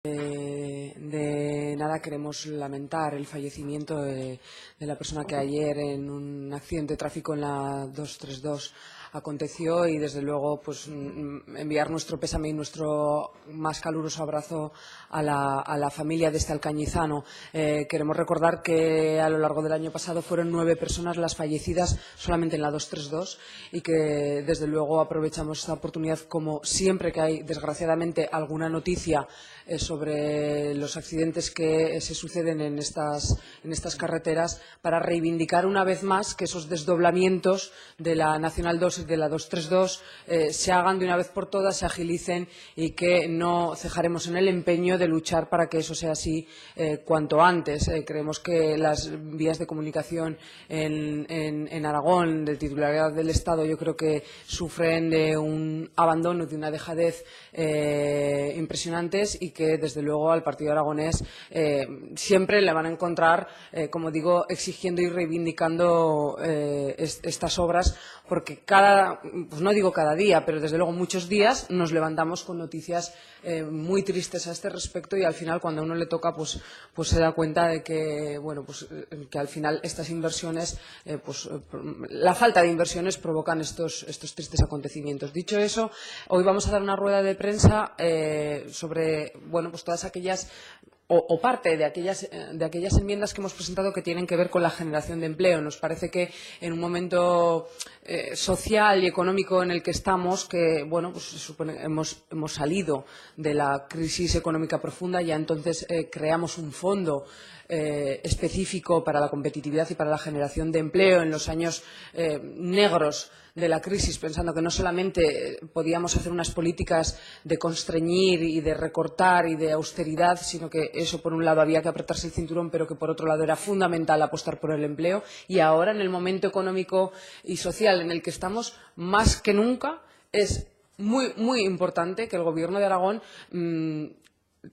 De nada, queremos lamentar el fallecimiento de la persona que ayer en un accidente de tráfico en la 232 aconteció y desde luego pues enviar nuestro pésame y nuestro más caluroso abrazo a la familia de este alcañizano. Queremos recordar que a lo largo del año pasado fueron 9 personas las fallecidas solamente en la 232 y que desde luego aprovechamos esta oportunidad, como siempre que hay desgraciadamente alguna noticia sobre los accidentes que se suceden en estas carreteras, para reivindicar una vez más que esos desdoblamientos de la Nacional 2 y de la 232 se hagan de una vez por todas, se agilicen y que no cejaremos en el empeño de luchar para que eso sea así cuanto antes. Creemos que las vías de comunicación en Aragón, de titularidad del Estado, yo creo que sufren de un abandono, de una dejadez impresionantes y que, desde luego, al partido aragonés siempre le van a encontrar, como digo, exigiendo y reivindicando estas obras, porque pues no digo cada día, pero desde luego muchos días nos levantamos con noticias muy tristes a este respecto y al final, cuando a uno le toca, pues se da cuenta de que, bueno, pues que al final estas inversiones, la falta de inversiones provocan estos tristes acontecimientos. Dicho eso, hoy vamos a dar una rueda de prensa sobre, bueno, pues todas aquellas o parte de aquellas enmiendas que hemos presentado que tienen que ver con la generación de empleo. Nos parece que en un momento social y económico en el que estamos, que bueno, pues se supone que hemos salido de la crisis económica profunda, ya entonces creamos un fondo específico para la competitividad y para la generación de empleo en los años negros de la crisis, pensando que no solamente podíamos hacer unas políticas de constreñir y de recortar y de austeridad, sino que eso, por un lado, había que apretarse el cinturón, pero que, por otro lado, era fundamental apostar por el empleo. Y ahora, en el momento económico y social en el que estamos, más que nunca, es muy, muy importante que el Gobierno de Aragón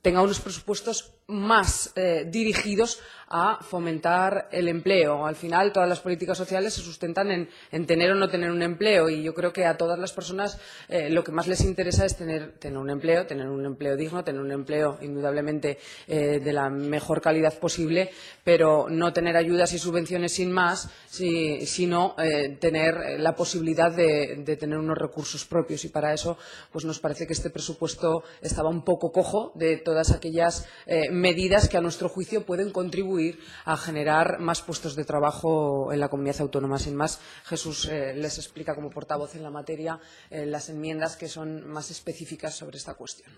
tenga unos presupuestos más dirigidos a fomentar el empleo. Al final, todas las políticas sociales se sustentan en tener o no tener un empleo, y yo creo que a todas las personas lo que más les interesa es tener un empleo digno, tener un empleo indudablemente de la mejor calidad posible, pero no tener ayudas y subvenciones sin más, sino tener la posibilidad de tener unos recursos propios. Y para eso pues nos parece que este presupuesto estaba un poco cojo de todas aquellas medidas que, a nuestro juicio, pueden contribuir a generar más puestos de trabajo en la comunidad autónoma. Sin más, Jesús les explica, como portavoz en la materia, las enmiendas que son más específicas sobre esta cuestión.